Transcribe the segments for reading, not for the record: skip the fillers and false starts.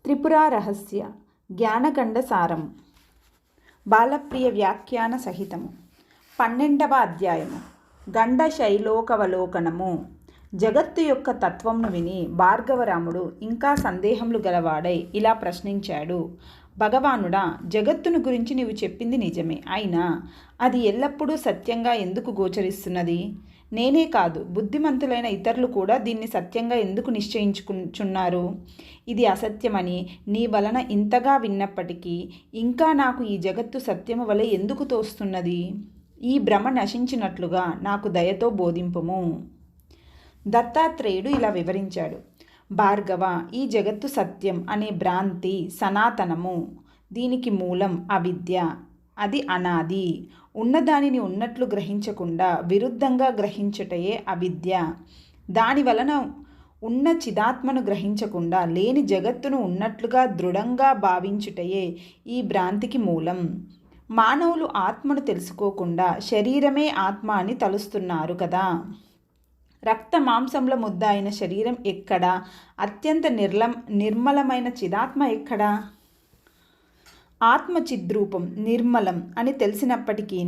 త్రిపురా రహస్య జ్ఞానగండ సారము బాలప్రియ వ్యాఖ్యాన సహితము 12వ అధ్యాయము గండ శైలోకవలోకనము. జగత్తు యొక్క తత్వంను విని భార్గవరాముడు ఇంకా సందేహములు గలవాడై ఇలా ప్రశ్నించాడు. భగవానుడా, జగత్తును గురించి నీవు చెప్పింది నిజమే, అయినా అది ఎల్లప్పుడూ సత్యంగా ఎందుకు గోచరిస్తున్నది? నేనే కాదు, బుద్ధిమంతులైన ఇతరులు కూడా దీన్ని సత్యంగా ఎందుకు నిశ్చయించుకున్నారు? ఇది అసత్యమని నీ వలన ఇంతగా విన్నప్పటికీ ఇంకా నాకు ఈ జగత్తు సత్యము వలె ఎందుకు తోస్తున్నది? ఈ భ్రమ నశించినట్లుగా నాకు దయతో బోధింపుము. దత్తాత్రేయుడు ఇలా వివరించాడు. భార్గవ, ఈ జగత్తు సత్యం అనే భ్రాంతి సనాతనము. దీనికి మూలం అవిద్య. అది అనాది. ఉన్నదానిని ఉన్నట్లు గ్రహించకుండా విరుద్ధంగా గ్రహించుటయే అవిద్య. దాని వలన ఉన్న చిదాత్మను గ్రహించకుండా లేని జగత్తును ఉన్నట్లుగా దృఢంగా భావించుటయే ఈ భ్రాంతికి మూలం. మానవులు ఆత్మను తెలుసుకోకుండా శరీరమే ఆత్మ అని తలుస్తున్నారు కదా. రక్త మాంసంల ముద్ద అయిన శరీరం ఎక్కడా? అత్యంత నిర్మలమైన చిదాత్మ ఎక్కడా? ఆత్మ చిద్రూపం, నిర్మలం అని తెలిసినప్పటికీ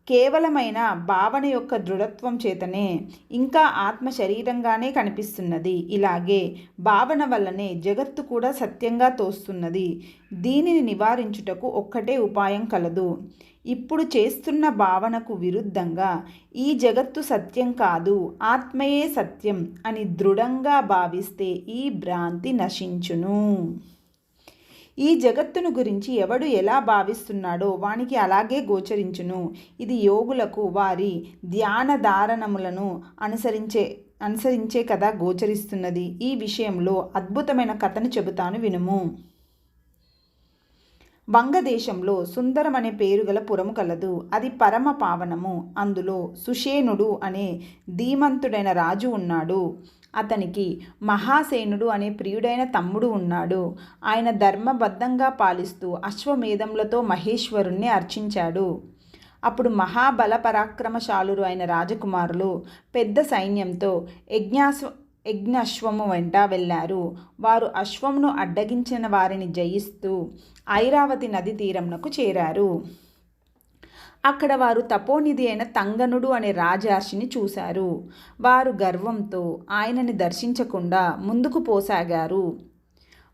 కేవలమైన భావన యొక్క దృఢత్వం చేతనే ఇంకా ఆత్మ శరీరంగానే కనిపిస్తున్నది. ఇలాగే భావన వల్లనే జగత్తు కూడా సత్యంగా తోస్తున్నది. దీనిని నివారించుటకు ఒక్కటే ఉపాయం కలదు. ఇప్పుడు చేస్తున్న భావనకు విరుద్ధంగా ఈ జగత్తు సత్యం కాదు, ఆత్మయే సత్యం అని దృఢంగా భావిస్తే ఈ భ్రాంతి నశించును. ఈ జగత్తును గురించి ఎవడు ఎలా భావిస్తున్నాడో వానికి అలాగే గోచరించును. ఇది యోగులకు వారి ధ్యాన ధారణములను అనుసరించే కదా గోచరిస్తున్నది. ఈ విషయంలో అద్భుతమైన కథను చెబుతాను, వినుము. వంగదేశంలో సుందరం అనే పేరు గల పురము కలదు. అది పరమ పావనము. అందులో సుషేనుడు అనే ధీమంతుడైన రాజు ఉన్నాడు. అతనికి మహాసేనుడు అనే ప్రియుడైన తమ్ముడు ఉన్నాడు. ఆయన ధర్మబద్ధంగా పాలిస్తూ అశ్వమేధములతో మహేశ్వరుణ్ణి అర్చించాడు. అప్పుడు మహాబల పరాక్రమశాలురు అయిన రాజకుమారులు పెద్ద సైన్యంతో యజ్ఞాశ్వము వెంట వెళ్ళారు. వారు అశ్వమును అడ్డగించిన వారిని జయిస్తూ ఐరావతి నది తీరంనకు చేరారు. అక్కడ వారు తపోనిధి అయిన తంగనుడు అనే రాజర్షిని చూశారు. వారు గర్వంతో ఆయనని దర్శించకుండా ముందుకు పోసాగారు.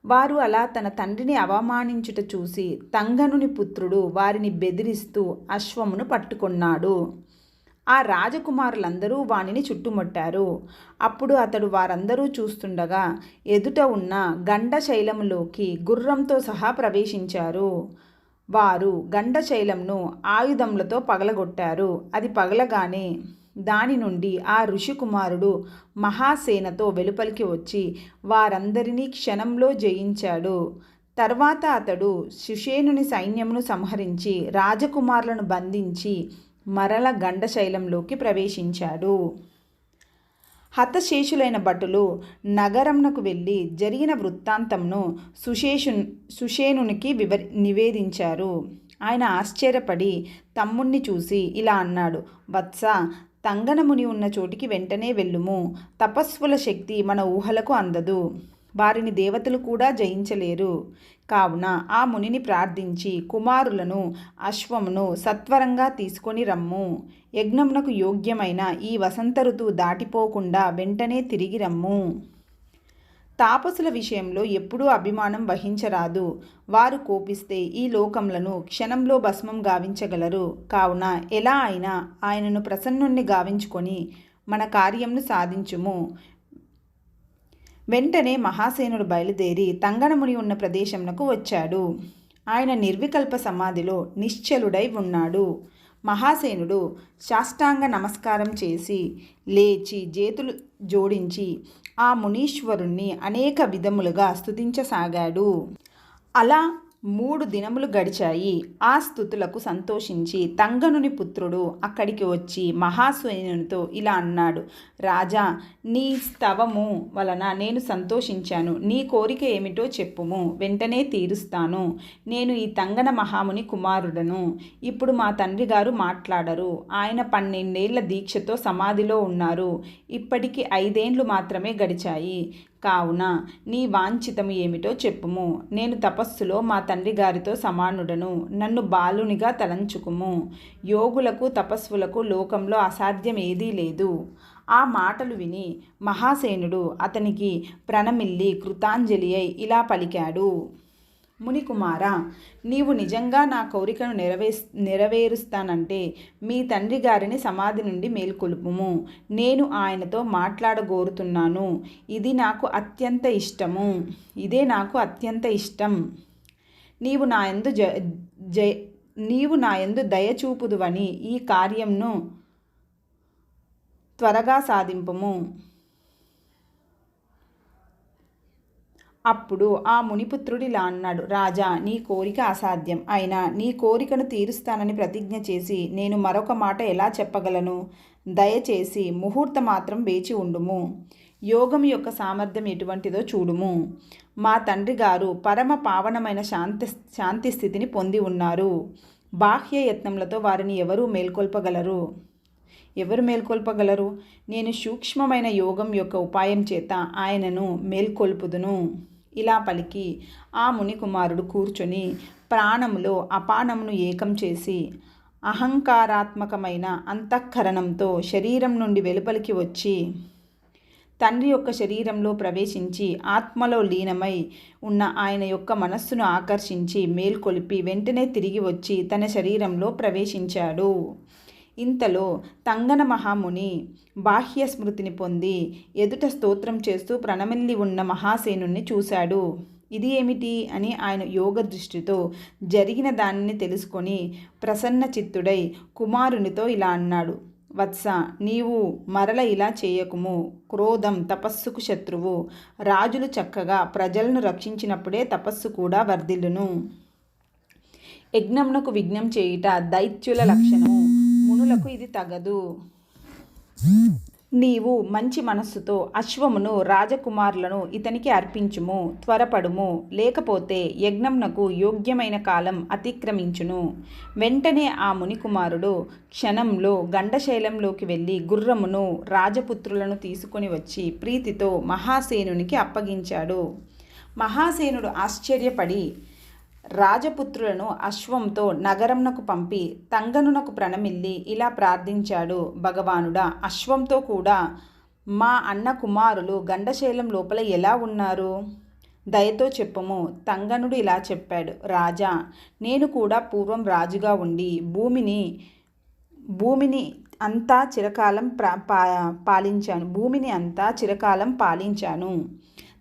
వారు అలా తన తండ్రిని అవమానించుట చూసి తంగనుని పుత్రుడు వారిని బెదిరిస్తూ అశ్వమును పట్టుకున్నాడు. ఆ రాజకుమారులందరూ వానిని చుట్టుముట్టారు. అప్పుడు అతడు వారందరూ చూస్తుండగా ఎదుట ఉన్న గండశైలములోకి గుర్రంతో సహా ప్రవేశించారు. వారు గండశైలంను ఆయుధములతో పగలగొట్టారు. అది పగలగానే దాని నుండి ఆ ఋషికుమారుడు మహాసేనతో వెలుపలికి వచ్చి వారందరినీ క్షణంలో జయించాడు. తర్వాత అతడు సుషేనుని సైన్యమును సంహరించి రాజకుమారులను బంధించి మరల గండశైలంలోకి ప్రవేశించాడు. హతశేషులైన భటులు నగరంనకు వెళ్ళి జరిగిన వృత్తాంతంను సుషేనునికి నివేదించారు. ఆయన ఆశ్చర్యపడి తమ్ముణ్ణి చూసి ఇలా అన్నాడు. వత్స, తంగనముని ఉన్న చోటికి వెంటనే వెళ్ళుము. తపస్సుల శక్తి మన ఊహలకు అందదు. వారిని దేవతలు కూడా జయించలేరు. కావున ఆ మునిని ప్రార్థించి కుమారులను అశ్వమును సత్వరంగా తీసుకొని రమ్ము. యజ్ఞమునకు యోగ్యమైన ఈ వసంత ఋతువు దాటిపోకుండా వెంటనే తిరిగి రమ్ము. తాపసుల విషయంలో ఎప్పుడూ అభిమానం వహించరాదు. వారు కోపిస్తే ఈ లోకములను క్షణంలో భస్మం గావించగలరు. కావున ఎలా అయినా ఆయనను ప్రసన్నుణ్ణి గావించుకొని మన కార్యంను సాధించుము. వెంటనే మహాసేనుడు బయలుదేరి తంగనముని ఉన్న ప్రదేశంనకు వచ్చాడు. ఆయన నిర్వికల్ప సమాధిలో నిశ్చలుడై ఉన్నాడు. మహాసేనుడు సాష్టాంగ నమస్కారం చేసి లేచి చేతులు జోడించి ఆ మునీశ్వరుణ్ణి అనేక విధములుగా స్తుతించసాగాడు. అలా 3 దినములు గడిచాయి. ఆ స్తుతులకు సంతోషించి తంగనుని పుత్రుడు అక్కడికి వచ్చి మహాసేనునితో ఇలా అన్నాడు. రాజా, నీ స్తవము వలన నేను సంతోషించాను. నీ కోరిక ఏమిటో చెప్పుము, వెంటనే తీరుస్తాను. నేను ఈ తంగన మహాముని కుమారుడను. ఇప్పుడు మా తండ్రి గారు మాట్లాడరు. ఆయన 12 ఏళ్ల దీక్షతో సమాధిలో ఉన్నారు. ఇప్పటికి 5 ఏళ్ళు మాత్రమే గడిచాయి. కావున నీ వాంఛితము ఏమిటో చెప్పుము. నేను తపస్సులో మా తండ్రి గారితో సమానుడను. నన్ను బాలునిగా తలంచుకుము. యోగులకు తపస్సులకు లోకంలో అసాధ్యం ఏదీ లేదు. ఆ మాటలు విని మహాసేనుడు అతనికి ప్రణమిల్లి కృతాంజలి అయి ఇలా పలికాడు. మునికుమారా, నీవు నిజంగా నా కోరికను నెరవేరుస్తానంటే మీ తండ్రి గారిని సమాధి నుండి మేల్కొల్పుము. నేను ఆయనతో మాట్లాడగోరుతున్నాను. ఇదే నాకు అత్యంత ఇష్టం. నీవు నా యందు దయ చూపుదువని ఈ కార్యంను త్వరగా సాధింపుము. అప్పుడు ఆ మునిపుత్రుడిలా అన్నాడు. రాజా, నీ కోరిక అసాధ్యం. అయినా నీ కోరికను తీరుస్తానని ప్రతిజ్ఞ చేసి నేను మరొక మాట ఎలా చెప్పగలను? దయచేసి ముహూర్తమాత్రం వేచి ఉండుము. యోగం యొక్క సామర్థ్యం ఎటువంటిదో చూడుము. మా తండ్రి గారు పరమ పావనమైన శాంతి స్థితిని పొంది ఉన్నారు. బాహ్య యత్నములతో వారిని ఎవరు మేల్కొల్పగలరు? నేను సూక్ష్మమైన యోగం యొక్క ఉపాయం చేత ఆయనను మేల్కొల్పుదును. ఇలా పలికి ఆ మునికుమారుడు కూర్చొని ప్రాణములో అపానమును ఏకం చేసి అహంకారాత్మకమైన అంతఃకరణంతో శరీరం నుండి వెలుపలికి వచ్చి తండ్రి యొక్క శరీరంలో ప్రవేశించి ఆత్మలో లీనమై ఉన్న ఆయన యొక్క మనస్సును ఆకర్షించి మేల్కొలిపి వెంటనే తిరిగి వచ్చి తన శరీరంలో ప్రవేశించాడు. ఇంతలో తంగన మహాముని బాహ్య స్మృతిని పొంది ఎదుట స్తోత్రం చేస్తూ ప్రణమిల్లి ఉన్న మహాసేనుణ్ణి చూశాడు. ఇది ఏమిటి అని ఆయన యోగ దృష్టితో జరిగిన దానిని తెలుసుకొని ప్రసన్న చిత్తుడై కుమారునితో ఇలా అన్నాడు. వత్స, నీవు మరల ఇలా చేయకుము. క్రోధం తపస్సుకు శత్రువు. రాజులు చక్కగా ప్రజలను రక్షించినప్పుడే తపస్సు కూడా వర్ధిల్లును. యజ్ఞమునకు విఘ్నం చేయుట దైత్యుల లక్షణము. మునులకు ఇది తగదు. నీవు మంచి మనస్సుతో అశ్వమును రాజకుమారులను ఇతనికి అర్పించుము. త్వరపడుము, లేకపోతే యజ్ఞమునకు యోగ్యమైన కాలం అతిక్రమించును. వెంటనే ఆ మునికుమారుడు క్షణంలో గండశైలంలోకి వెళ్ళి గుర్రమును రాజపుత్రులను తీసుకొని వచ్చి ప్రీతితో మహాసేనునికి అప్పగించాడు. మహాసేనుడు ఆశ్చర్యపడి రాజపుత్రులను అశ్వంతో నగరంనకు పంపి తంగనునకు ప్రణమిల్లి ఇలా ప్రార్థించాడు. భగవానుడా, అశ్వంతో కూడా మా అన్న కుమారులు గండశైలం లోపల ఎలా ఉన్నారు? దయతో చెప్పుము. తంగనుడు ఇలా చెప్పాడు. రాజా, నేను కూడా పూర్వం రాజుగా ఉండి భూమిని అంతా చిరకాలం పాలించాను.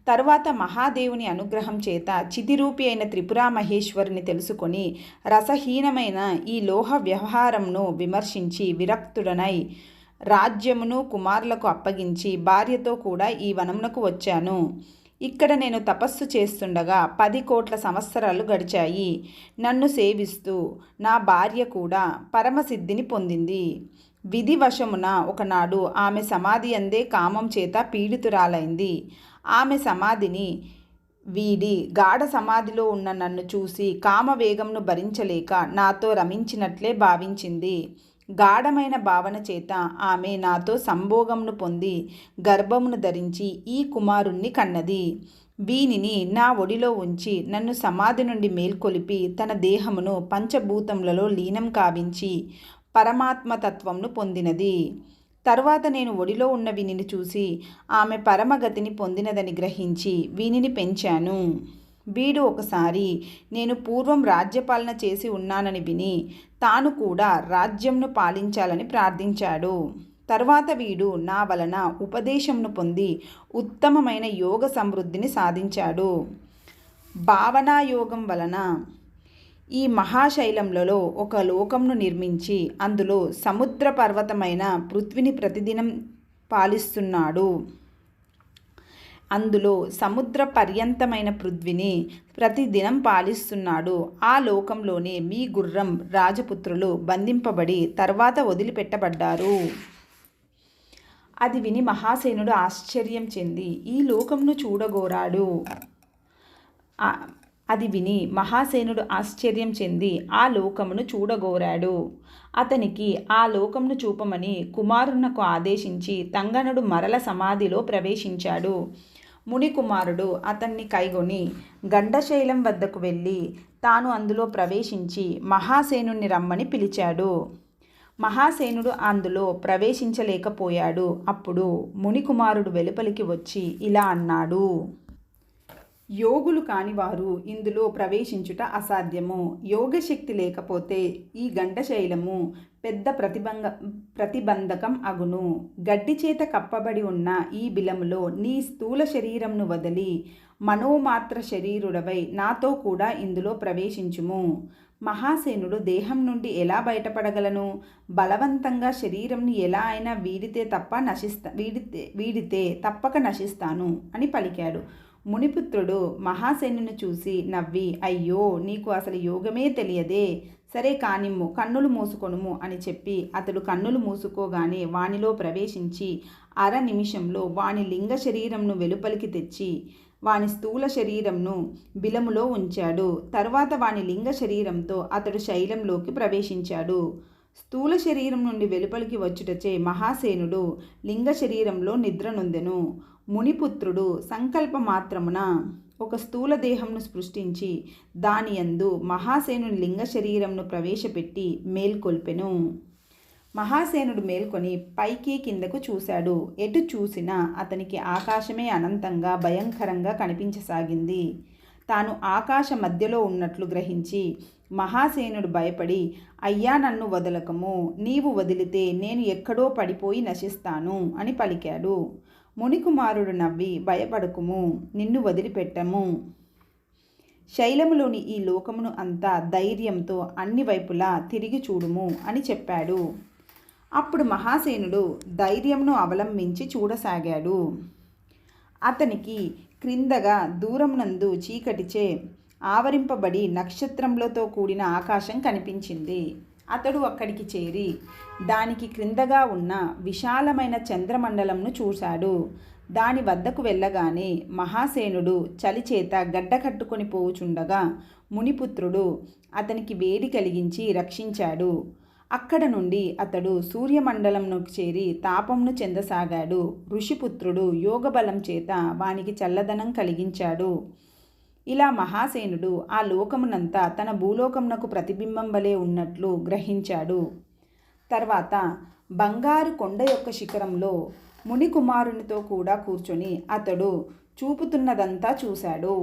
తరువాత మహాదేవుని అనుగ్రహం చేత చితిరూపి అయిన త్రిపురా మహేశ్వరిని తెలుసుకొని రసహీనమైన ఈ లోహ వ్యవహారంను విమర్శించి విరక్తుడనై రాజ్యమును కుమారులకు అప్పగించి భార్యతో కూడా ఈ వనమునకు వచ్చాను. ఇక్కడ నేను తపస్సు చేస్తుండగా 10 కోట్ల సంవత్సరాలు గడిచాయి. నన్ను సేవిస్తూ నా భార్య కూడా పరమసిద్ధిని పొందింది. విధివశమున ఒకనాడు ఆమె సమాధి అందే కామం చేత పీడితురాలైంది. ఆమె సమాధిని వీడి గాఢ సమాధిలో ఉన్న నన్ను చూసి కామవేగంను భరించలేక నాతో రమించినట్లే భావించింది. గాఢమైన భావన చేత ఆమె నాతో సంభోగమును పొంది గర్భమును ధరించి ఈ కుమారుణ్ణి కన్నది. వీనిని నా ఒడిలో ఉంచి నన్ను సమాధి నుండి మేల్కొలిపి తన దేహమును పంచభూతములలో లీనం కావించి పరమాత్మతత్వంను పొందినది. తరువాత నేను ఒడిలో ఉన్న వీనిని చూసి ఆమె పరమగతిని పొందినదని గ్రహించి వీనిని పెంచాను. వీడు ఒకసారి నేను పూర్వం రాజ్యపాలన చేసి ఉన్నానని విని తాను కూడా రాజ్యంను పాలించాలని ప్రార్థించాడు. తర్వాత వీడు నా వలన ఉపదేశంను పొంది ఉత్తమమైన యోగ సమృద్ధిని సాధించాడు. భావనాయోగం వలన ఈ మహాశైలంలో ఒక లోకంను నిర్మించి అందులో సముద్ర పర్వతమైన పృథ్వీని ప్రతిదినం పాలిస్తున్నాడు. ఆ లోకంలోనే మీ గుర్రం రాజపుత్రులు బంధింపబడి తర్వాత వదిలిపెట్టబడ్డారు. అది విని మహాసేనుడు ఆశ్చర్యం చెంది ఈ లోకంను చూడగోరాడు. ఆ లోకమును చూడగోరాడు. అతనికి ఆ లోకమును చూపమని కుమారునకు ఆదేశించి తంగనుడు మరల సమాధిలో ప్రవేశించాడు. మునికుమారుడు అతన్ని కైగొని గండశైలం వద్దకు వెళ్ళి తాను అందులో ప్రవేశించి మహాసేనుణ్ణి రమ్మని పిలిచాడు. మహాసేనుడు అందులో ప్రవేశించలేకపోయాడు. అప్పుడు మునికుమారుడు వెలుపలికి వచ్చి ఇలా అన్నాడు: యోగులు కానివారు ఇందులో ప్రవేశించుట అసాధ్యము. యోగశక్తి లేకపోతే ఈ గండశైలము పెద్ద ప్రతిబంధకం అగును. గడ్డి చేత కప్పబడి ఉన్న ఈ బిలములో నీ స్థూల శరీరంను వదిలి మనోమాత్ర శరీరుడవై నాతో కూడా ఇందులో ప్రవేశించుము. మహాసేనుడు దేహం నుండి ఎలా బయటపడగలను? బలవంతంగా శరీరంని ఎలా అయినా వీడితే తప్పక నశిస్తాను అని పలికాడు. మునిపుత్రుడు మహాసేనుని చూసి నవ్వి, అయ్యో, నీకు అసలు యోగమే తెలియదే. సరే కానిమ్ము, కన్నులు మూసుకొనుము అని చెప్పి అతడు కన్నులు మూసుకోగానే వానిలో ప్రవేశించి అర నిమిషంలో వాని లింగ శరీరంను వెలుపలికి తెచ్చి వాని స్థూల శరీరంను బిలములో ఉంచాడు. తరువాత వాని లింగ శరీరంతో అతడు శైలంలోకి ప్రవేశించాడు. స్థూల శరీరం నుండి వెలుపలికి వచ్చుటచే మహాసేనుడు లింగ శరీరంలో నిద్రనొందెను. మునిపుత్రుడు సంకల్ప మాత్రమున ఒక స్థూల దేహంను సృష్టించి దాని యందు మహాసేనుని లింగ శరీరంను ప్రవేశపెట్టి మేల్కొల్పెను. మహాసేనుడు మేల్కొని పైకి కిందకు చూశాడు. ఎటు చూసినా అతనికి ఆకాశమే అనంతంగా భయంకరంగా కనిపించసాగింది. తాను ఆకాశ మధ్యలో ఉన్నట్లు గ్రహించి మహాసేనుడు భయపడి, అయ్యా, నన్ను వదలకము. నీవు వదిలితే నేను ఎక్కడో పడిపోయి నశిస్తాను అని పలికాడు. మునికుమారుడు నవ్వి, భయపడకుము, నిన్ను వదిలిపెట్టము. శైలములోని ఈ లోకమును అంతా ధైర్యంతో అన్ని వైపులా తిరిగి చూడుము అని చెప్పాడు. అప్పుడు మహాసేనుడు ధైర్యంను అవలంబించి చూడసాగాడు. అతనికి క్రిందగా దూరమునందు చీకటిచే ఆవరింపబడి నక్షత్రములతో కూడిన ఆకాశం కనిపించింది. అతడు అక్కడికి చేరి దానికి క్రిందగా ఉన్న విశాలమైన చంద్రమండలంను చూశాడు. దాని వద్దకు వెళ్ళగానే మహాసేనుడు చలిచేత గడ్డ కట్టుకొని పోవుచుండగా మునిపుత్రుడు అతనికి వేడి కలిగించి రక్షించాడు. అక్కడ నుండి అతడు సూర్యమండలంలోకి చేరి తాపంను చెందసాగాడు. ఋషిపుత్రుడు యోగబలం చేత వానికి చల్లదనం కలిగించాడు. ఇలా మహాసేనుడు ఆ లోకమునంతా తన భూలోకమునకు ప్రతిబింబం వలె ఉన్నట్లు గ్రహించాడు. తర్వాత బంగారు కొండ యొక్క శిఖరంలో మునికుమారునితో కూడా కూర్చొని అతడు చూపుతున్నదంతా చూశాడు.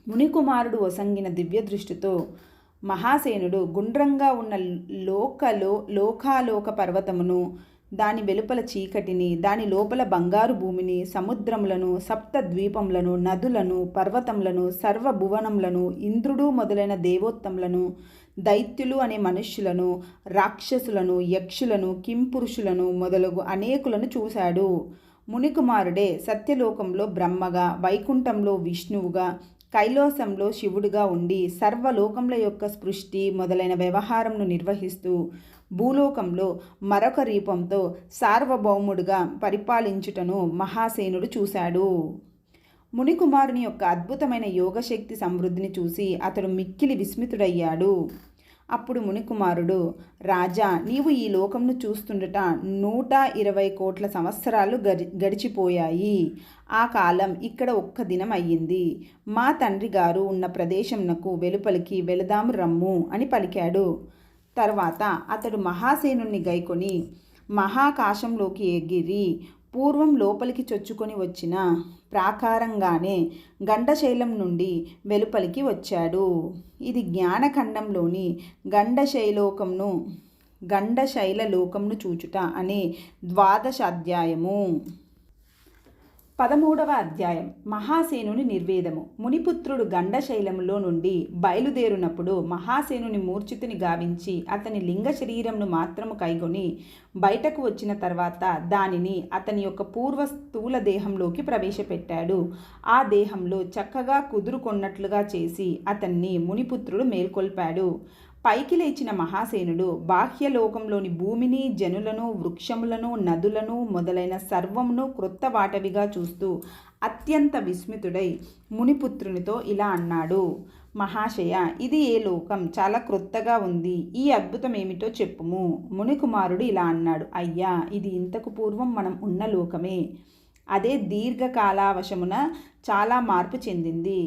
మునికుమారుడు ఒసంగిన దివ్య దృష్టితో మహాసేనుడు గుండ్రంగా ఉన్న లోకాలోక పర్వతమును, దాని వెలుపల చీకటిని, దాని లోపల బంగారు భూమిని, సముద్రములను, సప్త ద్వీపములను, నదులను, పర్వతములను, సర్వభువనములను, ఇంద్రుడు మొదలైన దేవోత్తములను, దైత్యులు అనే మనుష్యులను, రాక్షసులను, యక్షులను, కింపురుషులను మొదలగు అనేకులను చూశాడు. మునికుమారుడే సత్యలోకంలో బ్రహ్మగా, వైకుంఠంలో విష్ణువుగా, కైలాసంలో శివుడిగా ఉండి సర్వలోకముల యొక్క సృష్టి మొదలైన వ్యవహారంను నిర్వహిస్తూ భూలోకంలో మరొక రూపంతో సార్వభౌముడిగా పరిపాలించుటను మహాసేనుడు చూశాడు. మునికుమారుని యొక్క అద్భుతమైన యోగశక్తి సమృద్ధిని చూసి అతడు మిక్కిలి విస్మితుడయ్యాడు. అప్పుడు మునికుమారుడు, రాజా, నీవు ఈ లోకంను చూస్తుండట 120 కోట్ల సంవత్సరాలు గడిచిపోయాయి. ఆ కాలం ఇక్కడ ఒక్క దినం అయ్యింది. మా తండ్రి గారు ఉన్న ప్రదేశంనకు వెలుపలికి వెళదాము రమ్ము అని పలికాడు. తర్వాత అతడు మహాసేనుణ్ణి గైకొని మహాకాశంలోకి ఎగిరి పూర్వం లోపలికి చొచ్చుకొని వచ్చిన ప్రాకారంగానే గండశైలం నుండి వెలుపలికి వచ్చాడు. ఇది జ్ఞానఖండంలోని గండశైలలోకంను చూచుట అనే 12వ అధ్యాయము. 13వ అధ్యాయం మహాసేనుని నిర్వేదము. మునిపుత్రుడు గండశైలములో నుండి బయలుదేరునప్పుడు మహాసేనుని మూర్ఛితుని గావించి అతని లింగ శరీరంను మాత్రము కైగొని బయటకు వచ్చిన తర్వాత దానిని అతని యొక్క పూర్వ స్థూల దేహంలోకి ప్రవేశపెట్టాడు. ఆ దేహంలో చక్కగా కుదురుకొన్నట్లుగా చేసి అతన్ని మునిపుత్రుడు మేల్కొల్పాడు. పైకి లేచిన మహాసేనుడు బాహ్యలోకంలోని భూమిని, జనులను, వృక్షములను, నదులను మొదలైన సర్వమును క్రొత్త వాటవిగా చూస్తూ అత్యంత విస్మితుడై మునిపుత్రునితో ఇలా అన్నాడు: మహాశయ, ఇది ఏ లోకం? చాలా క్రొత్తగా ఉంది. ఈ అద్భుతం ఏమిటో చెప్పుము. మునికుమారుడు ఇలా అన్నాడు: అయ్యా, ఇది ఇంతకు పూర్వం మనం ఉన్న లోకమే. అదే దీర్ఘకాలావశమున చాలా మార్పు చెందింది.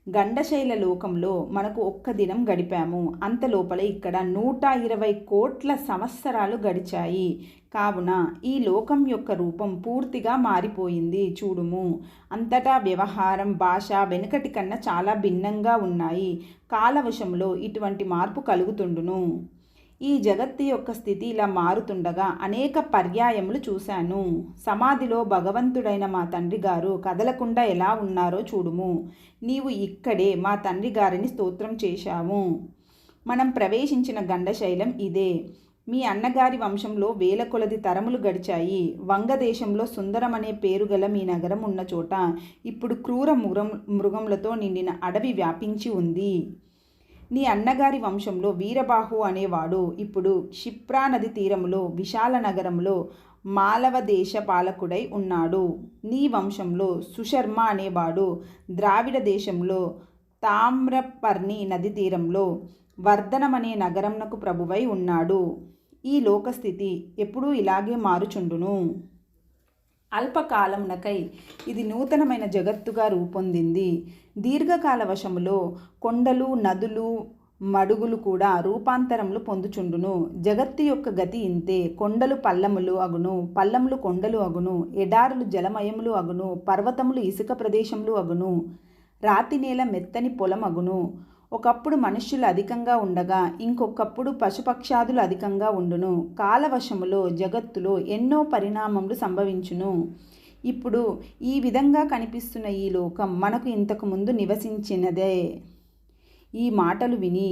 గండశైల లోకంలో మనకు ఒక్క దినం గడిపాము. అంతలోపల ఇక్కడ 120 కోట్ల సంవత్సరాలు గడిచాయి. కావున ఈ లోకం యొక్క రూపం పూర్తిగా మారిపోయింది చూడుము. అంతటా వ్యవహారం, భాష వెనుకటి కన్నా చాలా భిన్నంగా ఉన్నాయి. కాలవశంలో ఇటువంటి మార్పు కలుగుతుండును. ఈ జగత్తు యొక్క స్థితి ఇలా మారుతుండగా అనేక పర్యాయములు చూశాను. సమాధిలో భగవంతుడైన మా తండ్రి గారు కదలకుండా ఎలా ఉన్నారో చూడుము. నీవు ఇక్కడే మా తండ్రి గారిని స్తోత్రం చేశాము. మనం ప్రవేశించిన గండశైలం ఇదే. మీ అన్నగారి వంశంలో వేల కొలది తరములు గడిచాయి. వంగదేశంలో సుందరం అనే పేరు గల మీ నగరం ఉన్న చోట ఇప్పుడు క్రూర మృగములతో నిండిన అడవి వ్యాపించి ఉంది. నీ అన్నగారి వంశంలో వీరబాహు అనేవాడు ఇప్పుడు క్షిప్రా నది తీరములో విశాల నగరంలో మాలవ దేశ పాలకుడై ఉన్నాడు. నీ వంశంలో సుశర్మ అనేవాడు ద్రావిడ దేశంలో తామ్రపర్ణి నది తీరంలో వర్ధనమనే నగరంనకు ప్రభువై ఉన్నాడు. ఈ లోకస్థితి ఎప్పుడూ ఇలాగే మారుచుండును. అల్పకాలమునకై ఇది నూతనమైన జగత్తుగా రూపొందింది. దీర్ఘకాల వశములో కొండలు, నదులు, మడుగులు కూడా రూపాంతరములు పొందుచుండును. జగత్తు యొక్క గతి ఇంతే. కొండలు పల్లములు అగును, పల్లములు కొండలు అగును, ఎడారులు జలమయములు అగును, పర్వతములు ఇసుక ప్రదేశములు అగును, రాతి నేల మెత్తని పొలం అగును. ఒకప్పుడు మనుష్యులు అధికంగా ఉండగా ఇంకొకప్పుడు పశుపక్షాదులు అధికంగా ఉండును. కాలవశములో జగత్తులో ఎన్నో పరిణామములు సంభవించును. ఇప్పుడు ఈ విధంగా కనిపిస్తున్న ఈ లోకం మనకు ఇంతకు ముందు నివసించినదే. ఈ మాటలు విని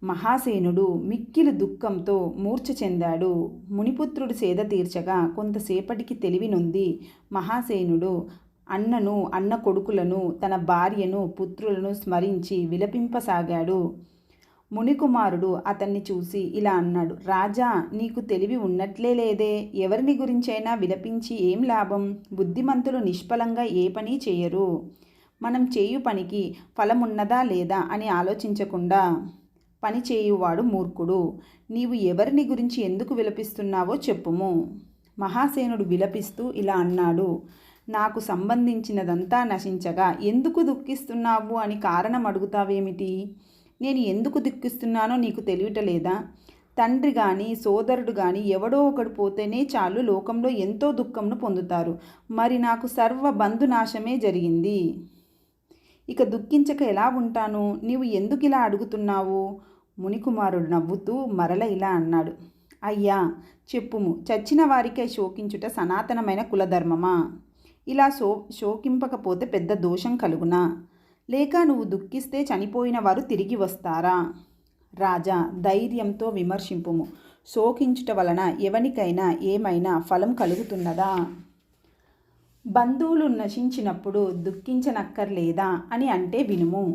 మహాసేనుడు మిక్కిలి దుఃఖంతో మూర్ఛ చెందాడు. మునిపుత్రుడు సేద తీర్చగా కొంతసేపటికి తెలివి నొంది మహాసేనుడు అన్నను, అన్న కొడుకులను, తన భార్యను, పుత్రులను స్మరించి విలపింపసాగాడు. మునికుమారుడు అతన్ని చూసి ఇలా అన్నాడు, రాజా, నీకు తెలివి ఉన్నట్లే లేదే. ఎవరిని గురించైనా విలపించి ఏం లాభం? బుద్ధిమంతులు నిష్ఫలంగా ఏ పని చేయరు. మనం చేయు పనికి ఫలమున్నదా లేదా అని ఆలోచించకుండా పని చేయువాడు మూర్ఖుడు. నీవు ఎవరిని గురించి ఎందుకు విలపిస్తున్నావో చెప్పుము. మహాసేనుడు విలపిస్తూ ఇలా అన్నాడు, నాకు సంబంధించినదంతా నశించగా ఎందుకు దుఃఖిస్తున్నావు అని కారణం అడుగుతావేమిటి? నేను ఎందుకు దుఃఖిస్తున్నానో నీకు తెలియటలేదా? తండ్రి కానీ సోదరుడు కానీ ఎవడో ఒకడు పోతేనే చాలు లోకంలో ఎంతో దుఃఖంను పొందుతారు. మరి నాకు సర్వ బంధునాశమే జరిగింది. ఇక దుఃఖించక ఎలా ఉంటాను? నీవు ఎందుకు ఇలా అడుగుతున్నావు? మునికుమారుడు నవ్వుతూ మరల ఇలా అన్నాడు, అయ్యా చెప్పుము, చచ్చిన వారికై శోకించుట సనాతనమైన కులధర్మమా? ఇలా శోకింపకపోతే పెద్ద దోషం కలుగునా? లేక నువ్వు దుఃఖిస్తే చనిపోయిన వారు తిరిగి వస్తారా? రాజా, ధైర్యంతో విమర్శింపుము. శోకించుట వలన ఎవనికైనా ఏమైనా ఫలం కలుగుతున్నదా? బంధువులు నశించినప్పుడు దుఃఖించనక్కర్లేదా అని అంటే వినుము.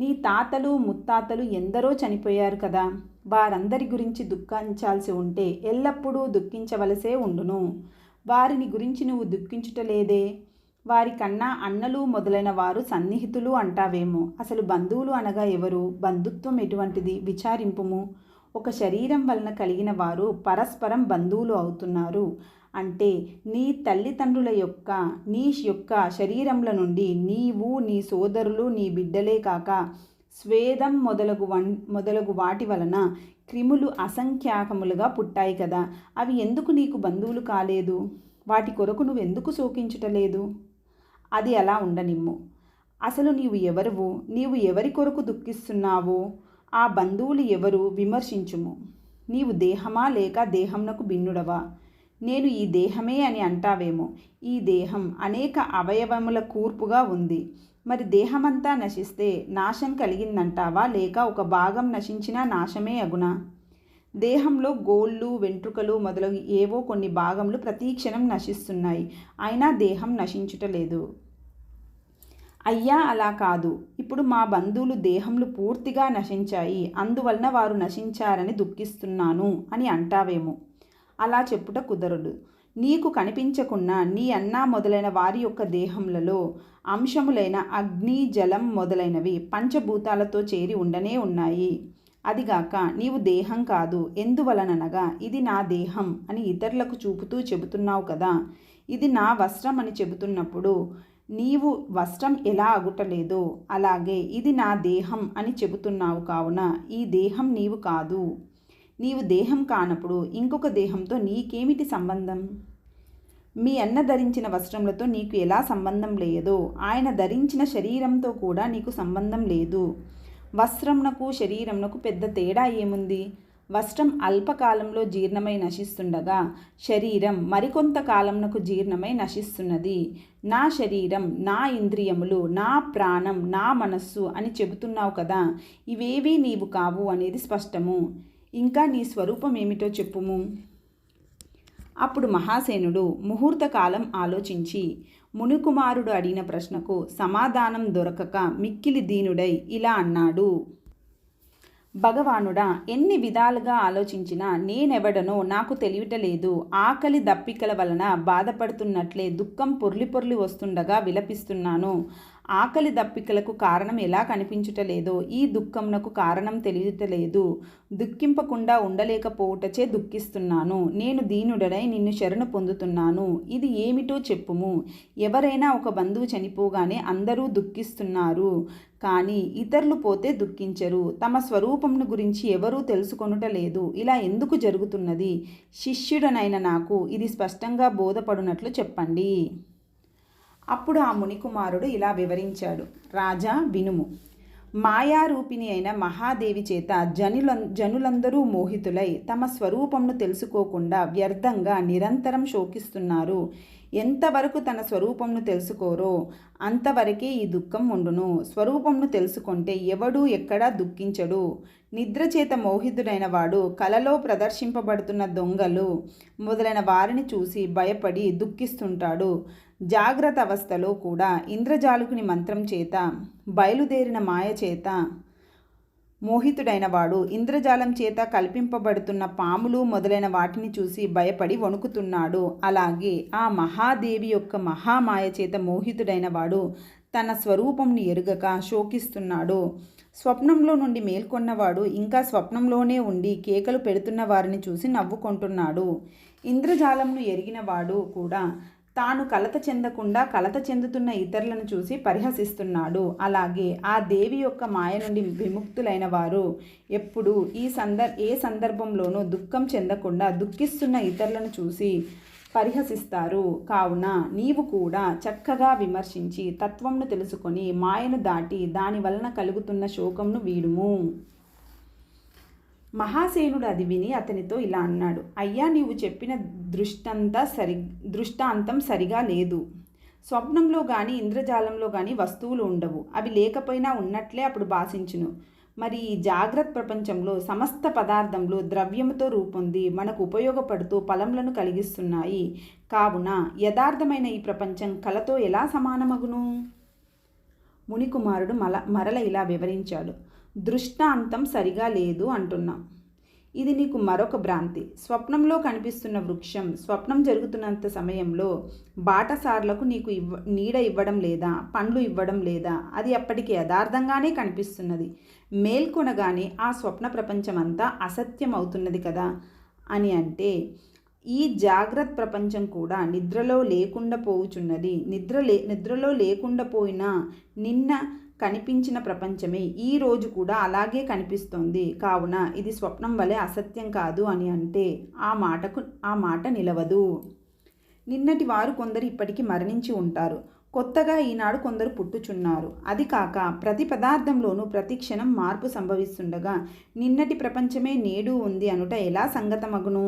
నీ తాతలు ముత్తాతలు ఎందరో చనిపోయారు కదా. వారందరి గురించి దుఃఖించాల్సి ఉంటే ఎల్లప్పుడూ దుఃఖించవలసే ఉండును. వారిని గురించి నువ్వు దుఃఖించుటలేదే. వారికన్నా అన్నలు మొదలైన వారు సన్నిహితులు అంటావేమో. అసలు బంధువులు అనగా ఎవరు? బంధుత్వం ఎటువంటిది విచారింపుము. ఒక శరీరం వలన కలిగిన వారు పరస్పరం బంధువులు అవుతున్నారు. అంటే నీ తల్లిదండ్రుల యొక్క, నీ యొక్క శరీరంల నుండి నీవు, నీ సోదరులు, నీ బిడ్డలే కాక స్వేదం మొదలగు వాటి వలన క్రిములు అసంఖ్యాకములుగా పుట్టాయి కదా. అవి ఎందుకు నీకు బంధువులు కాలేదు? వాటి కొరకు నువ్వెందుకు శోకించుటలేదు? అది అలా ఉండనిమ్ము. అసలు నీవు ఎవరువు? నీవు ఎవరి కొరకు దుఃఖిస్తున్నావో ఆ బంధువులు ఎవరు విమర్శించుము. నీవు దేహమా లేక దేహంనకు భిన్నుడవా? నేను ఈ దేహమే అని అంటావేమో. ఈ దేహం అనేక అవయవముల కూర్పుగా ఉంది. మరి దేహమంతా నశిస్తే నాశం కలిగిందంటావా? లేక ఒక భాగం నశించినా నాశమే అగునా? దేహంలో గోళ్ళు, వెంట్రుకలు మొదలగు ఏవో కొన్ని భాగములు ప్రతిక్షణం నశిస్తున్నాయి. అయినా దేహం నశించుటలేదు. అయ్యా, అలా కాదు. ఇప్పుడు మా బంధువులు దేహంలు పూర్తిగా నశించాయి, అందువలన వారు నశించారని దుఃఖిస్తున్నాను అని అంటావేమో. అలా చెప్పుట కుదరదు. నీకు కనిపించకున్నా నీ అన్న మొదలైన వారి యొక్క దేహములలో అంశములైన అగ్ని, జలం మొదలైనవి పంచభూతాలతో చేరి ఉండనే ఉన్నాయి. అదిగాక నీవు దేహం కాదు, ఎందువలననగా ఇది నా దేహం అని ఇతరులకు చూపుతూ చెబుతున్నావు కదా. ఇది నా వస్త్రం అని చెబుతున్నప్పుడు నీవు వస్త్రం ఎలా అగుటలేదో అలాగే ఇది నా దేహం అని చెబుతున్నావు. కావున ఈ దేహం నీవు కాదు. నీవు దేహం కానప్పుడు ఇంకొక దేహంతో నీకేమిటి సంబంధం? మీ అన్న ధరించిన వస్త్రములతో నీకు ఎలా సంబంధం లేదో ఆయన ధరించిన శరీరంతో కూడా నీకు సంబంధం లేదు. వస్త్రమునకు శరీరమునకు పెద్ద తేడా ఏముంది? వస్త్రం అల్పకాలంలో జీర్ణమై నశిస్తుండగా శరీరం మరికొంత కాలంనకు జీర్ణమై నశిస్తున్నది. నా శరీరం, నా ఇంద్రియములు, నా ప్రాణం, నా మనస్సు అని చెబుతున్నావు కదా, ఇవేవీ నీవు కావు అనేది స్పష్టము. ఇంకా నీ స్వరూపం ఏమిటో చెప్పుము. అప్పుడు మహాసేనుడు ముహూర్తకాలం ఆలోచించి మునికుమారుడు అడిగిన ప్రశ్నకు సమాధానం దొరకక మిక్కిలి దీనుడై ఇలా అన్నాడు. భగవానుడా, ఎన్ని విధాలుగా ఆలోచించినా నేనెవడనో నాకు తెలియటలేదు. ఆకలి దప్పికల వలన బాధపడుతున్నట్లే దుఃఖం పొర్లి పొర్లి వస్తుండగా విలపిస్తున్నాను. ఆకలి దప్పికలకు కారణం ఎలా కనిపించుటలేదో ఈ దుఃఖంనకు కారణం తెలియటలేదు. దుఃఖింపకుండా ఉండలేకపోవుటచే దుఃఖిస్తున్నాను. నేను దీనుడనై నిన్ను శరణు పొందుతున్నాను. ఇది ఏమిటో చెప్పుము. ఎవరైనా ఒక బంధువు చనిపోగానే అందరూ దుఃఖిస్తున్నారు, కానీ ఇతరులు పోతే దుఃఖించరు. తమ స్వరూపంను గురించి ఎవరూ తెలుసుకొనుటలేదు. ఇలా ఎందుకు జరుగుతున్నది? శిష్యుడనైన నాకు ఇది స్పష్టంగా బోధపడునట్లు చెప్పండి. అప్పుడు ఆ మునికుమారుడు ఇలా వివరించాడు. రాజా, వినుము. మాయారూపిణి అయిన మహాదేవి చేత జనులందరూ మోహితులై తమ స్వరూపంను తెలుసుకోకుండా వ్యర్థంగా నిరంతరం శోకిస్తున్నారు. ఎంతవరకు తన స్వరూపంను తెలుసుకోరో అంతవరకే ఈ దుఃఖం ఉండును. స్వరూపంను తెలుసుకుంటే ఎవడూ ఎక్కడా దుఃఖించడు. నిద్ర చేత మోహితుడైన వాడు కలలో ప్రదర్శింపబడుతున్న దొంగలు మొదలైన వారిని చూసి భయపడి దుఃఖిస్తుంటాడు. జాగ్రత్త అవస్థలో కూడా ఇంద్రజాలుకుని మంత్రం చేత బయలుదేరిన మాయ చేత మోహితుడైన వాడు ఇంద్రజాలం చేత కల్పింపబడుతున్న పాములు మొదలైన వాటిని చూసి భయపడి వణుకుతున్నాడు. అలాగే ఆ మహాదేవి యొక్క మహామాయ చేత మోహితుడైన వాడు తన స్వరూపంని ఎరుగక శోకిస్తున్నాడు. స్వప్నంలో నుండి మేల్కొన్నవాడు ఇంకా స్వప్నంలోనే ఉండి కేకలు పెడుతున్న వారిని చూసి నవ్వుకుంటున్నాడు. ఇంద్రజాలంను ఎరిగినవాడు కూడా తాను కలత చెందకుండా కలత చెందుతున్న ఇతరులను చూసి పరిహసిస్తున్నాడు. అలాగే ఆ దేవి యొక్క మాయ నుండి విముక్తులైన వారు ఎప్పుడూ ఏ సందర్భంలోనూ దుఃఖం చెందకుండా దుఃఖిస్తున్న ఇతరులను చూసి పరిహసిస్తారు. కావున నీవు కూడా చక్కగా విమర్శించి తత్వంను తెలుసుకొని మాయను దాటి దాని వలన కలుగుతున్న శోకంను వీడుము. మహాసేనుడు అది విని అతనితో ఇలా అన్నాడు. అయ్యా, నీవు చెప్పిన దృష్టాంతం సరిగా లేదు. స్వప్నంలో కానీ ఇంద్రజాలంలో కానీ వస్తువులు ఉండవు. అవి లేకపోయినా ఉన్నట్లే అప్పుడు భాషించును. మరి ఈ జాగ్రత్త ప్రపంచంలో సమస్త పదార్థములు ద్రవ్యముతో రూపొంది మనకు ఉపయోగపడుతూ ఫలములను కలిగిస్తున్నాయి. కావున యథార్థమైన ఈ ప్రపంచం కలతో ఎలా సమానమగును? మునికుమారుడు మరల ఇలా వివరించాడు. దృష్టాంతం సరిగా లేదు అంటున్నా. ఇది నీకు మరొక భ్రాంతి. స్వప్నంలో కనిపిస్తున్న వృక్షం స్వప్నం జరుగుతున్నంత సమయంలో బాటసార్లకు నీకు నీడ ఇవ్వడం లేదా, పండ్లు ఇవ్వడం లేదా, అది అప్పటికి యథార్థంగానే కనిపిస్తున్నది. మేల్కొనగానే ఆ స్వప్న ప్రపంచం అంతా అసత్యం అవుతున్నది కదా అని అంటే, ఈ జాగ్రత్త ప్రపంచం కూడా నిద్రలో లేకుండా పోవుచున్నది. నిద్రలో లేకుండా పోయినా నిన్న కనిపించిన ప్రపంచమే ఈ రోజు కూడా అలాగే కనిపిస్తోంది. కావున ఇది స్వప్నం వలె అసత్యం కాదు అని అంటే ఆ మాట నిలవదు. నిన్నటి వారు కొందరు ఇప్పటికీ మరణించి ఉంటారు. కొత్తగా ఈనాడు కొందరు పుట్టుచున్నారు. అది కాక ప్రతి పదార్థంలోనూ ప్రతి క్షణం మార్పు సంభవిస్తుండగా నిన్నటి ప్రపంచమే నేడు ఉంది అనుట ఎలా సంగతమగును?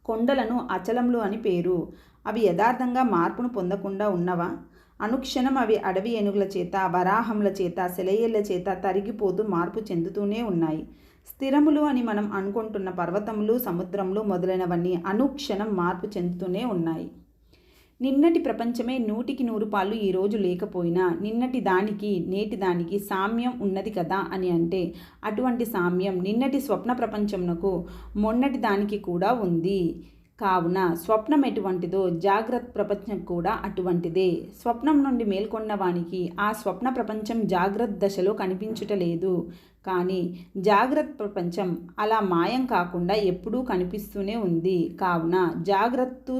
కొండలను అచలములు అని పేరు. అవి యథార్థంగా మార్పును పొందకుండా ఉన్నవా? అనుక్షణం అవి అడవి ఏనుగుల చేత, వరాహముల చేత, సెలయేళ్ల చేత తరిగిపోతూ మార్పు చెందుతూనే ఉన్నాయి. స్థిరములు అని మనం అనుకుంటున్న పర్వతములు, సముద్రములు మొదలైనవన్నీ అనుక్షణం మార్పు చెందుతూనే ఉన్నాయి. నిన్నటి ప్రపంచమే 100% ఈరోజు లేకపోయినా నిన్నటి దానికి నేటి దానికి సామ్యం ఉన్నది కదా అని అంటే, అటువంటి సామ్యం నిన్నటి స్వప్న ప్రపంచమునకు మొన్నటి దానికి కూడా ఉంది. కావున స్వప్నం ఎటువంటిదో జాగ్రత్త ప్రపంచం కూడా అటువంటిదే. స్వప్నం నుండి మేల్కొన్న వానికి ఆ స్వప్న ప్రపంచం జాగ్రత్త దశలో కనిపించుటలేదు. కానీ జాగ్రత్త ప్రపంచం అలా మాయం కాకుండా ఎప్పుడూ కనిపిస్తూనే ఉంది. కావున జాగ్రత్త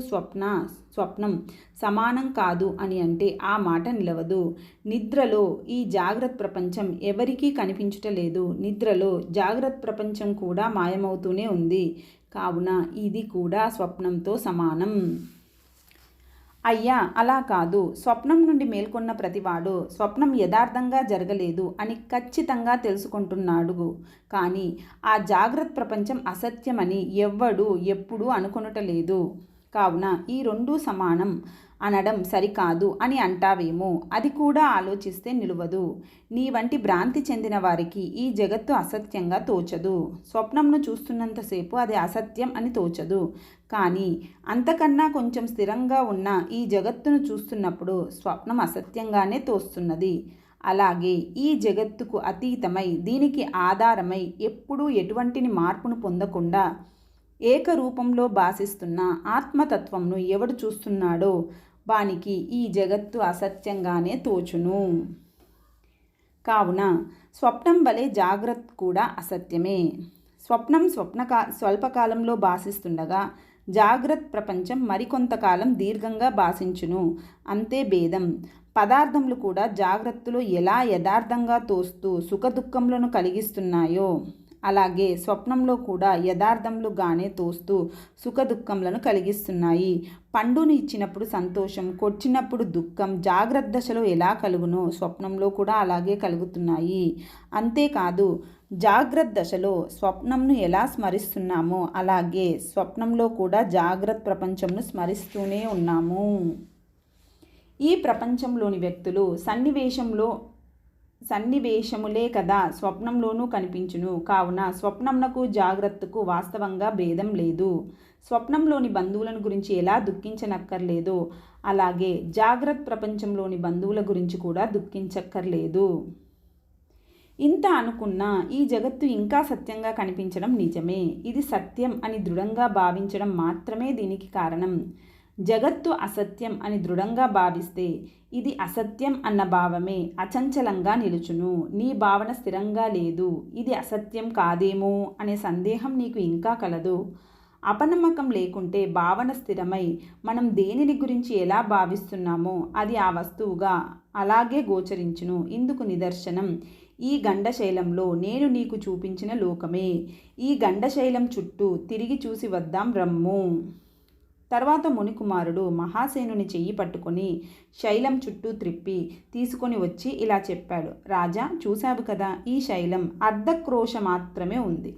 స్వప్నం సమానం కాదు అని అంటే ఆ మాట నిలవదు. నిద్రలో ఈ జాగ్రత్త ప్రపంచం ఎవరికీ కనిపించుటలేదు. నిద్రలో జాగ్రత్త ప్రపంచం కూడా మాయమవుతూనే ఉంది. కావున ఇది కూడా స్వప్నంతో సమానం. అయ్యా, అలా కాదు. స్వప్నం నుండి మేల్కొన్న ప్రతివాడు స్వప్నం యథార్థంగా జరగలేదు అని ఖచ్చితంగా తెలుసుకుంటున్నాడు. కానీ ఆ జాగ్రత్త ప్రపంచం అసత్యమని ఎవ్వడూ ఎప్పుడూ అనుకొనటలేదు. కావున ఈ రెండూ సమానం అనడం సరికాదు అని అంటావేమో. అది కూడా ఆలోచిస్తే నిలువదు. నీ వంటి భ్రాంతి చెందిన వారికి ఈ జగత్తు అసత్యంగా తోచదు. స్వప్నంను చూస్తున్నంతసేపు అది అసత్యం అని తోచదు. కానీ అంతకన్నా కొంచెం స్థిరంగా ఉన్న ఈ జగత్తును చూస్తున్నప్పుడు స్వప్నం అసత్యంగానే తోస్తున్నది. అలాగే ఈ జగత్తుకు అతీతమై దీనికి ఆధారమై ఎప్పుడూ ఎటువంటి మార్పును పొందకుండా ఏకరూపంలో భాసిస్తున్న ఆత్మతత్వంను ఎవడు చూస్తున్నాడో వానికి ఈ జగత్తు అసత్యంగానే తోచును. కావున స్వప్నం వలె జాగ్రత్త కూడా అసత్యమే. స్వప్నం స్వల్పకాలంలో భాసిస్తుండగా జాగ్రత్త ప్రపంచం మరికొంతకాలం దీర్ఘంగా భాషించును. అంతే భేదం. పదార్థములు కూడా జాగ్రత్తలో ఎలా యథార్థంగా తోస్తూ సుఖదుఖములను కలిగిస్తున్నాయో అలాగే స్వప్నంలో కూడా యథార్థములుగానే తోస్తూ సుఖదుఖములను కలిగిస్తున్నాయి. పండుని ఇచ్చినప్పుడు సంతోషం, కొట్టినప్పుడు దుఃఖం జాగ్రత్త దశలో ఎలా కలుగునో స్వప్నంలో కూడా అలాగే కలుగుతున్నాయి. అంతేకాదు, జాగ్రత్త దశలో స్వప్నంను ఎలా స్మరిస్తున్నామో అలాగే స్వప్నంలో కూడా జాగ్రత్త ప్రపంచంను స్మరిస్తూనే ఉన్నాము. ఈ ప్రపంచంలోని వ్యక్తులు సన్నివేశములే కదా స్వప్నంలోనూ కనిపించును. కావున స్వప్నంనకు జాగ్రత్తకు వాస్తవంగా భేదం లేదు. స్వప్నంలోని బంధువులను గురించి ఎలా దుఃఖించనక్కర్లేదో అలాగే జాగ్రత్త ప్రపంచంలోని బంధువుల గురించి కూడా దుఃఖించక్కర్లేదు. ఇంత అనుకున్నా ఈ జగత్తు ఇంకా సత్యంగా కనిపించడం నిజమే. ఇది సత్యం అని దృఢంగా భావించడం మాత్రమే దీనికి కారణం. జగత్తు అసత్యం అని దృఢంగా భావిస్తే ఇది అసత్యం అన్న భావమే అచంచలంగా నిలుచును. నీ భావన స్థిరంగా లేదు. ఇది అసత్యం కాదేమో అనే సందేహం నీకు ఇంకా కలదు. అపనమ్మకం లేకుంటే భావన స్థిరమై మనం దేనిని గురించి ఎలా భావిస్తున్నామో అది ఆ వస్తువుగా అలాగే గోచరించును. ఇందుకు నిదర్శనం ఈ గండశైలంలో నేను నీకు చూపించిన లోకమే. ఈ గండశైలం చుట్టూ తిరిగి చూసి వద్దాం రమ్ము. తర్వాత మునికుమారుడు మహాసేనుని చెయ్యి పట్టుకొని శైలం చుట్టూ త్రిప్పి తీసుకొని వచ్చి ఇలా చెప్పాడు. రాజా, చూశావు కదా, ఈ శైలం అర్ధక్రోశ మాత్రమే ఉంది.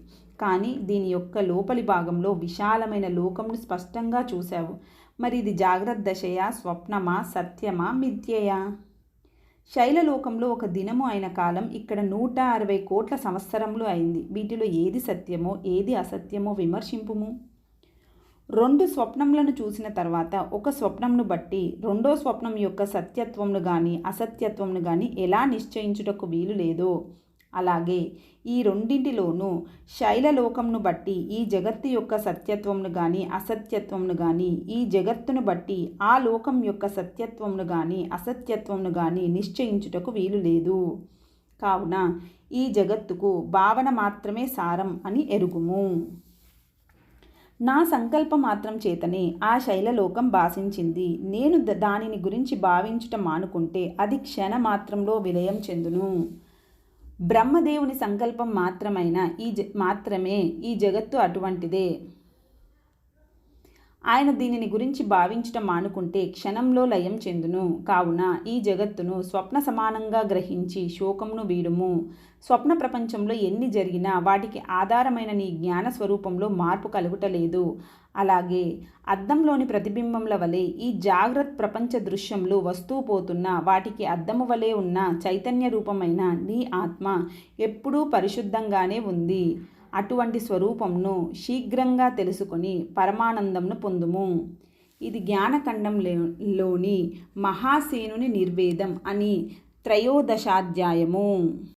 కానీ దీని యొక్క లోపలి భాగంలో విశాలమైన లోకంను స్పష్టంగా చూశావు. మరి ఇది జాగ్రత్త దశయా, స్వప్నమా, సత్యమా, మిథ్యయా? శైలలోకంలో ఒక దినము అయిన కాలం ఇక్కడ 160 కోట్ల సంవత్సరములు అయింది. వీటిలో ఏది సత్యమో ఏది అసత్యమో విమర్శింపుము. 2 స్వప్నములను చూసిన తర్వాత ఒక స్వప్నంను బట్టి రెండో స్వప్నం యొక్క సత్యత్వంను కానీ అసత్యత్వంను కానీ ఎలా నిశ్చయించుటకు వీలు లేదో అలాగే ఈ రెండింటిలోనూ శైలలోకంను బట్టి ఈ జగత్తు యొక్క సత్యత్వంను కానీ అసత్యత్వంను కానీ ఈ జగత్తును బట్టి ఆ లోకం యొక్క సత్యత్వంను కానీ అసత్యత్వంను కానీ నిశ్చయించుటకు వీలు లేదు. కావున ఈ జగత్తుకు భావన మాత్రమే సారం అని ఎరుగుము. నా సంకల్ప మాత్రం చేతనే ఆ శైలలోకం భాషించింది. నేను దానిని గురించి భావించుట మానుకుంటే అది క్షణమాత్రంలో విలయం చెందును. బ్రహ్మదేవుని సంకల్పం మాత్రమే ఈ జగత్తు అటువంటిదే. ఆయన దీనిని గురించి భావించటం మానుకుంటే క్షణంలో లయం చెందును. కావున ఈ జగత్తును స్వప్న సమానంగా గ్రహించి శోకంను వీడుము. స్వప్న ప్రపంచంలో ఎన్ని జరిగినా వాటికి ఆధారమైన నీ జ్ఞాన స్వరూపంలో మార్పు కలుగుటలేదు. అలాగే అద్దంలోని ప్రతిబింబంల వలె ఈ జాగ్రత్త ప్రపంచ దృశ్యంలో వస్తూ పోతున్న వాటికి అద్దము వలె ఉన్న చైతన్య రూపమైన నీ ఆత్మ ఎప్పుడూ పరిశుద్ధంగానే ఉంది. అటువంటి స్వరూపంను శీఘ్రంగా తెలుసుకొని పరమానందంను పొందుము. ఇది జ్ఞానఖండంలోని మహాసేనుని నిర్వేదం అని 13వ అధ్యాయము.